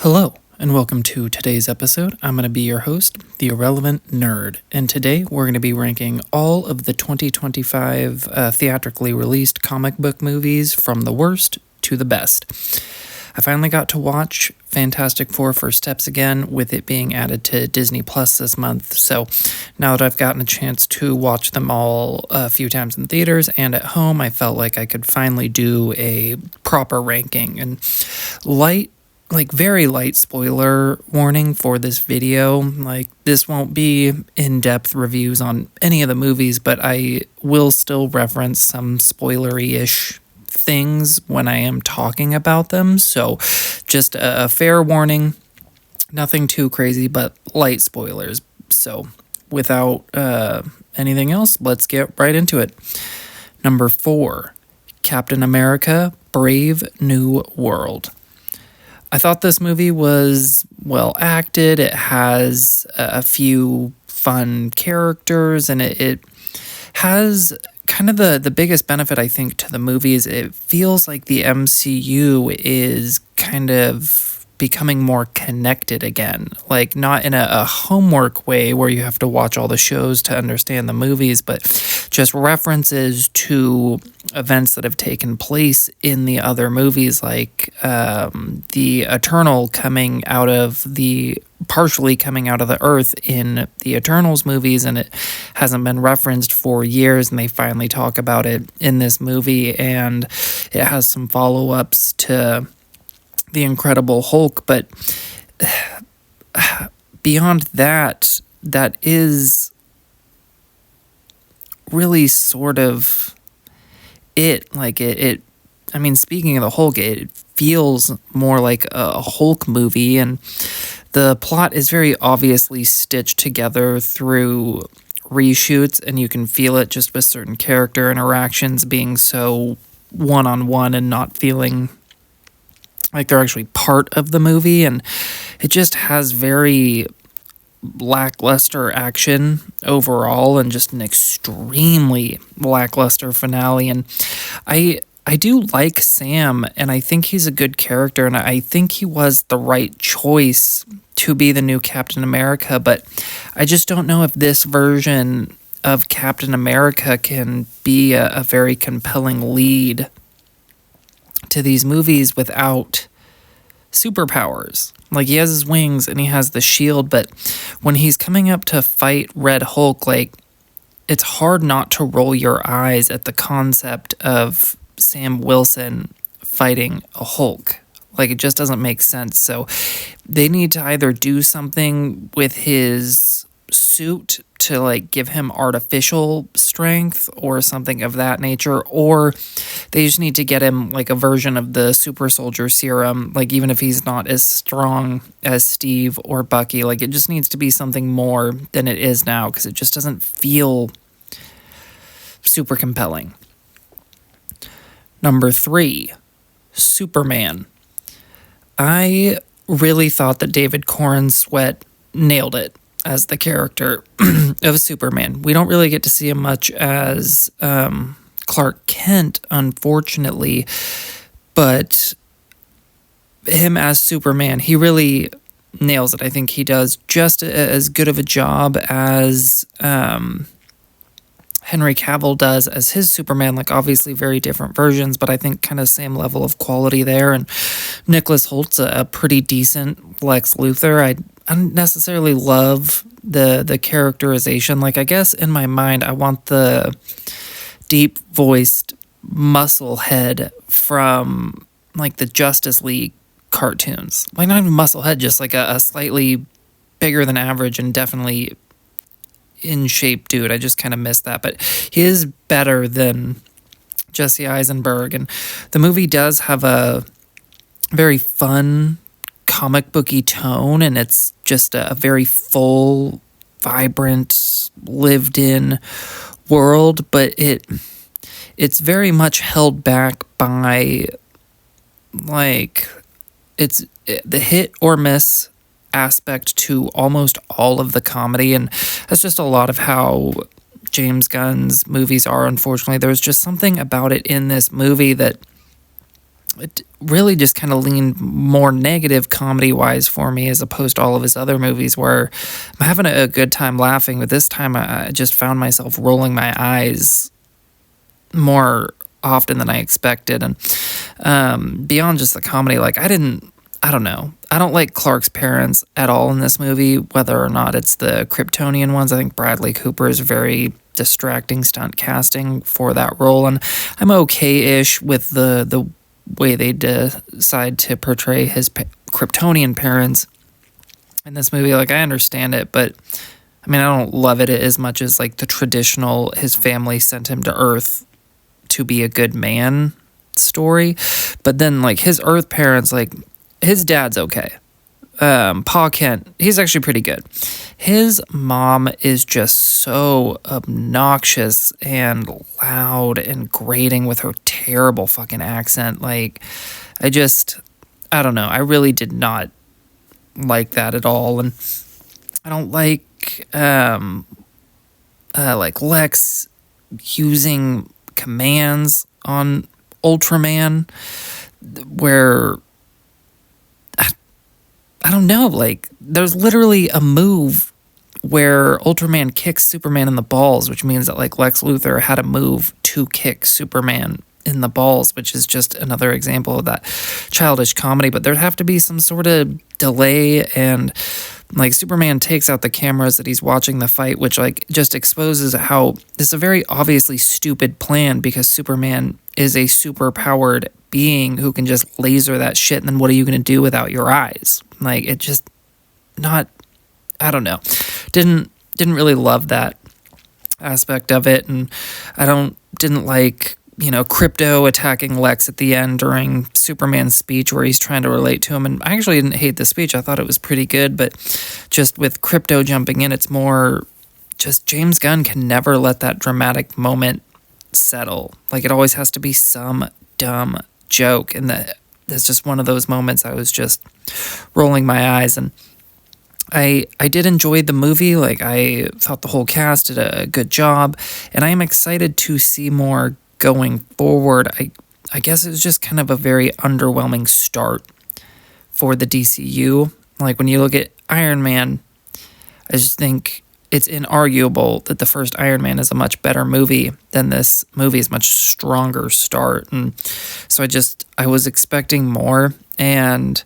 Hello, and welcome to today's episode. I'm going to be your host, the Irrelevant Nerd, and today we're going to be ranking all of the 2025 theatrically released comic book movies from the worst to the best. I finally got to watch Fantastic Four First Steps again, with it being added to Disney Plus this month, so now that I've gotten a chance to watch them all a few times in theaters and at home, I felt like I could finally do a proper ranking. And very light spoiler warning for this video. This won't be in-depth reviews on any of the movies, but I will still reference some spoilery-ish things when I am talking about them. So just a fair warning, nothing too crazy, but light spoilers. So without anything else, let's get right into it. Number 4, Captain America: Brave New World. I thought this movie was well acted. It has a few fun characters, and it has kind of the biggest benefit, I think, to the movie is it feels like the MCU is kind of becoming more connected again. Like, not in a homework way where you have to watch all the shows to understand the movies, but just references to events that have taken place in the other movies, like the Eternal partially coming out of the Earth in the Eternals movies, and it hasn't been referenced for years, and they finally talk about it in this movie, and it has some follow-ups to the Incredible Hulk, but beyond that is really sort of it. Speaking of the Hulk, it feels more like a Hulk movie, and the plot is very obviously stitched together through reshoots, and you can feel it just with certain character interactions being so one-on-one and not feeling like they're actually part of the movie, and it just has very lackluster action overall and just an extremely lackluster finale. And I do like Sam, and I think he's a good character, and I think he was the right choice to be the new Captain America, but I just don't know if this version of Captain America can be a very compelling lead to these movies without superpowers. Like, he has his wings and he has the shield, but when he's coming up to fight Red Hulk, it's hard not to roll your eyes at the concept of Sam Wilson fighting a Hulk. It just doesn't make sense. So they need to either do something with his suit to give him artificial strength or something of that nature, or they just need to get him a version of the super soldier serum, even if he's not as strong as Steve or Bucky. It just needs to be something more than it is now, because it just doesn't feel super compelling. Number 3, Superman. I really thought that David Corenswet nailed it as the character of Superman. We don't really get to see him much as Clark Kent, unfortunately, but him as Superman, he really nails it. I think he does just as good of a job as Henry Cavill does as his Superman. Obviously very different versions, but I think kind of same level of quality there. And Nicholas Holt's a pretty decent Lex Luthor. I don't necessarily love the characterization. I guess in my mind, I want the deep-voiced muscle head from the Justice League cartoons. Not even muscle head, just a slightly bigger than average and definitely in shape dude. I just kind of missed that, but he is better than Jesse Eisenberg, and the movie does have a very fun comic booky tone, and it's just a very full, vibrant, lived in world, but it's very much held back by it's the hit or miss aspect to almost all of the comedy, and that's just a lot of how James Gunn's movies are, unfortunately. There's just something about it in this movie that it really just kind of leaned more negative comedy wise for me as opposed to all of his other movies where I'm having a good time laughing, but this time I just found myself rolling my eyes more often than I expected. And beyond just the comedy, like I don't know. I don't like Clark's parents at all in this movie, whether or not it's the Kryptonian ones. I think Bradley Cooper is very distracting stunt casting for that role, and I'm okay-ish with the way they decide to portray his Kryptonian parents in this movie. Like, I understand it, but I mean, I don't love it as much as like the traditional his family sent him to Earth to be a good man story. But then like his Earth parents, like his dad's okay. Pa Kent, he's actually pretty good. His mom is just so obnoxious and loud and grating with her terrible fucking accent. Like, I don't know. I really did not like that at all. And I don't like Lex using commands on Ultraman where I don't know, like, there's literally a move where Ultraman kicks Superman in the balls, which means that, like, Lex Luthor had a move to kick Superman in the balls, which is just another example of that childish comedy. But there'd have to be some sort of delay, and, like, Superman takes out the cameras that he's watching the fight, which, like, just exposes how this is a very obviously stupid plan because Superman is a super-powered being who can just laser that shit, and then what are you going to do without your eyes? Like, it just not, I don't know. Didn't really love that aspect of it, and didn't like, Krypto attacking Lex at the end during Superman's speech where he's trying to relate to him. And I actually didn't hate the speech. I thought it was pretty good, but just with Krypto jumping in, it's more just James Gunn can never let that dramatic moment settle. Like, it always has to be some dumb joke, and that's just one of those moments I was just rolling my eyes. And I did enjoy the movie. Like, I thought the whole cast did a good job, and I am excited to see more going forward. I guess it was just kind of a very underwhelming start for the DCU. Like, when you look at Iron Man, I just think it's inarguable that the first Iron Man is a much better movie than this movie is much stronger start. And so I was expecting more. And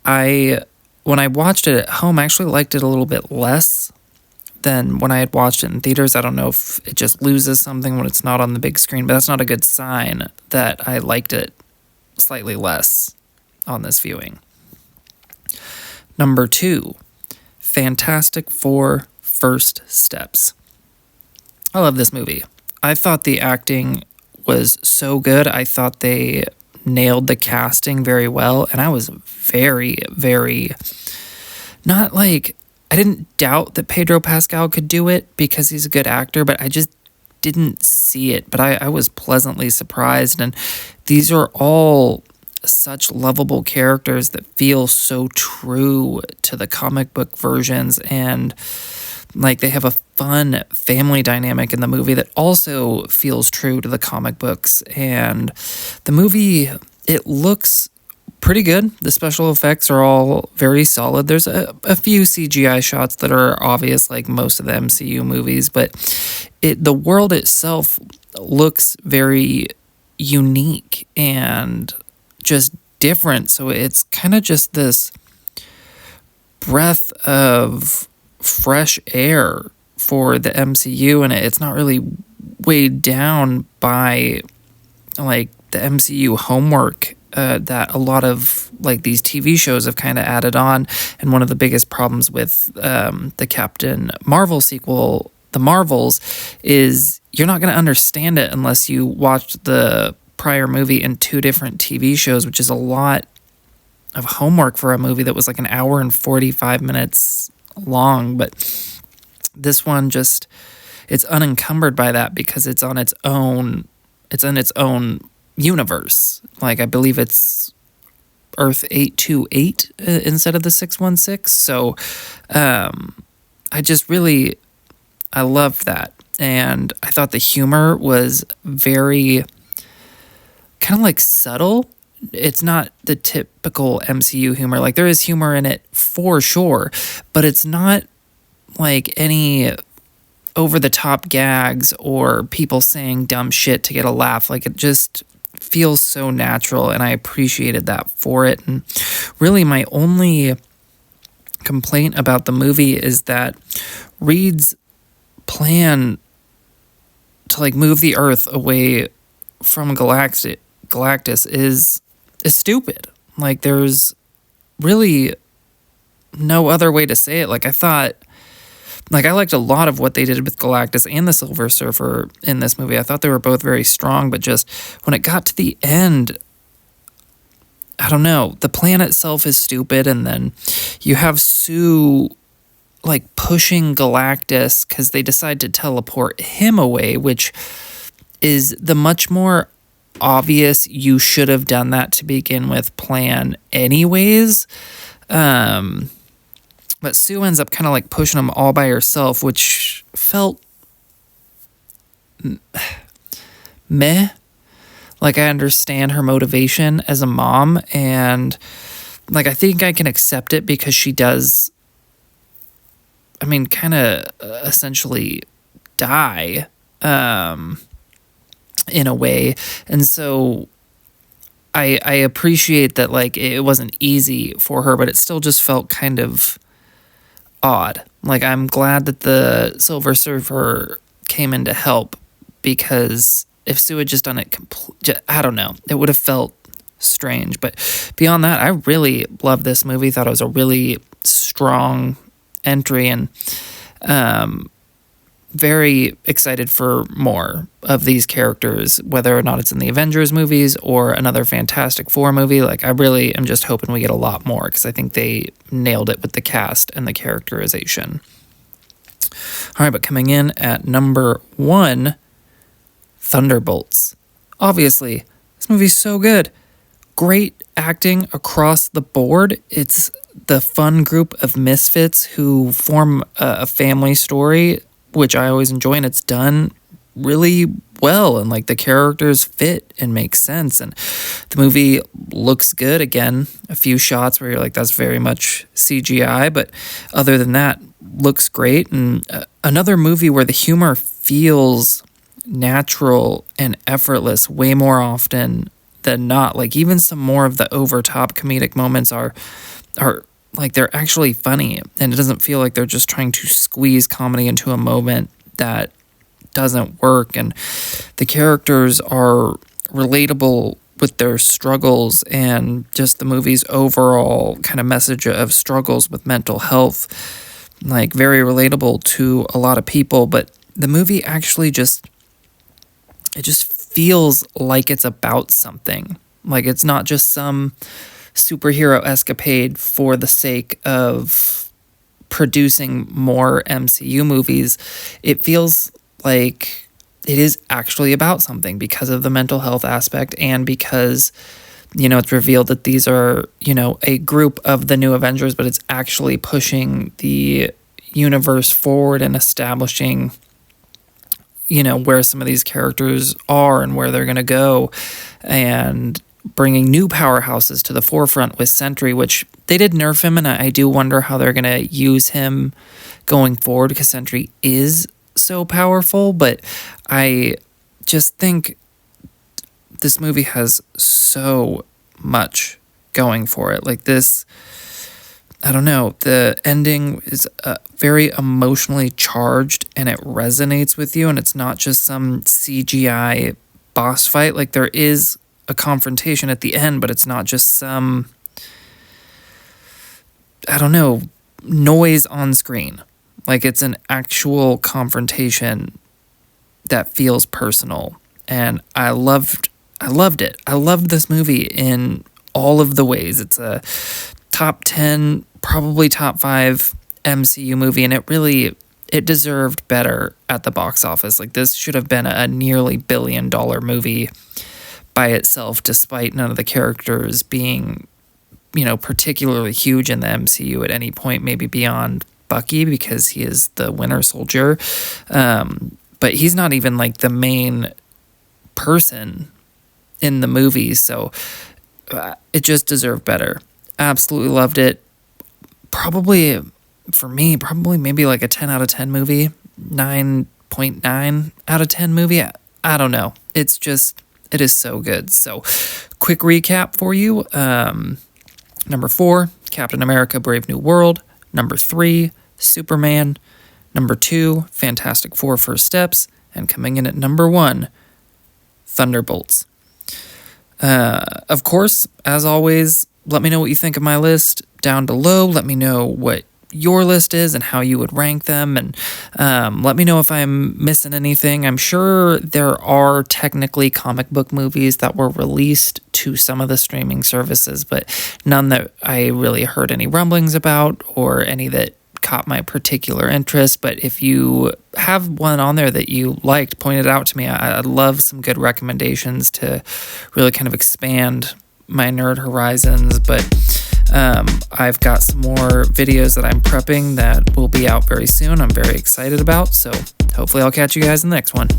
when I watched it at home, I actually liked it a little bit less than when I had watched it in theaters. I don't know if it just loses something when it's not on the big screen, but that's not a good sign that I liked it slightly less on this viewing. Number 2, Fantastic Four: First Steps. I love this movie. I thought the acting was so good. I thought they nailed the casting very well, and I was very, very not like, I didn't doubt that Pedro Pascal could do it because he's a good actor, but I just didn't see it. But I was pleasantly surprised, and these are all such lovable characters that feel so true to the comic book versions, and like they have a fun family dynamic in the movie that also feels true to the comic books. And the movie, it looks pretty good. The special effects are all very solid. There's a few CGI shots that are obvious, like most of the MCU movies, but the world itself looks very unique and just different. So it's kind of just this breath of fresh air for the MCU, and it's not really weighed down by like the MCU homework that a lot of like these TV shows have kind of added on. And one of the biggest problems with the Captain Marvel sequel, The Marvels, is you're not going to understand it unless you watch the prior movie in 2 different TV shows, which is a lot of homework for a movie that was like an hour and 45 minutes long. But this one just, it's unencumbered by that because it's on its own, it's in its own universe. Like, I believe it's Earth 828 instead of the 616. So I loved that. And I thought the humor was very kind of like subtle, it's not the typical MCU humor. Like there is humor in it for sure, but it's not like any over the top gags or people saying dumb shit to get a laugh. Like it just feels so natural, and I appreciated that for it. And really my only complaint about the movie is that Reed's plan to like move the Earth away from Galactus is stupid. Like there's really no other way to say it. Like I thought, like I liked a lot of what they did with Galactus and the Silver Surfer in this movie. I thought they were both very strong, but just when it got to the end, I don't know. The plan itself is stupid, and then you have Sue like pushing Galactus because they decide to teleport him away, which is the much more obvious you should have done that to begin with plan anyways. But Sue ends up kind of like pushing him all by herself, which felt meh. Like I understand her motivation as a mom, and like I think I can accept it because she does, I mean, kind of essentially die in a way. And so I appreciate that like it wasn't easy for her, but it still just felt kind of odd. Like I'm glad that the Silver Surfer came in to help, because if Sue had just done it, I don't know, it would have felt strange. But beyond that, I really loved this movie. Thought it was a really strong entry, and very excited for more of these characters, whether or not it's in the Avengers movies or another Fantastic Four movie. Like I really am just hoping we get a lot more, because I think they nailed it with the cast and the characterization. All right, but coming in at number 1, Thunderbolts. Obviously, this movie's so good. Great acting across the board. It's the fun group of misfits who form a family story, which I always enjoy, and it's done really well, and like the characters fit and make sense, and the movie looks good. Again, a few shots where you're like, that's very much CGI, but other than that, looks great. And another movie where the humor feels natural and effortless way more often than not. Like even some more of the over top comedic moments are like they're actually funny, and it doesn't feel like they're just trying to squeeze comedy into a moment that doesn't work. And the characters are relatable with their struggles, and just the movie's overall kind of message of struggles with mental health, like very relatable to a lot of people. But the movie actually just feels like it's about something. Like it's not just some superhero escapade for the sake of producing more MCU movies. It feels like it is actually about something because of the mental health aspect, and because, you know, it's revealed that these are, you know, a group of the new Avengers, but it's actually pushing the universe forward and establishing, you know, where some of these characters are and where they're going to go, and bringing new powerhouses to the forefront with Sentry, which they did nerf him, and I do wonder how they're going to use him going forward, because Sentry is so powerful. But I just think this movie has so much going for it. Like this, I don't know, the ending is very emotionally charged, and it resonates with you, and it's not just some CGI boss fight. Like there is a confrontation at the end, but it's not just some, I don't know, noise on screen. Like it's an actual confrontation that feels personal, and I loved it. I loved this movie in all of the ways. It's a top 10, probably top 5 MCU movie, and it deserved better at the box office. Like this should have been a nearly $1 billion movie by itself, despite none of the characters being, you know, particularly huge in the MCU at any point, maybe beyond Bucky, because he is the Winter Soldier. But he's not even like the main person in the movie. So It just deserved better. Absolutely loved it. Probably, for me, probably maybe like a 10 out of 10 movie, 9.9 out of 10 movie. I don't know. It is so good. So, quick recap for you. Number 4, Captain America Brave New World. Number 3, Superman. Number 2, Fantastic Four First Steps. And coming in at number 1, Thunderbolts. Of course, as always, let me know what you think of my list down below. Let me know what your list is and how you would rank them, and let me know if I'm missing anything. I'm sure there are technically comic book movies that were released to some of the streaming services, but none that I really heard any rumblings about or any that caught my particular interest. But if you have one on there that you liked, point it out to me. I'd love some good recommendations to really kind of expand my nerd horizons. But I've got some more videos that I'm prepping that will be out very soon. I'm very excited about, so hopefully I'll catch you guys in the next one.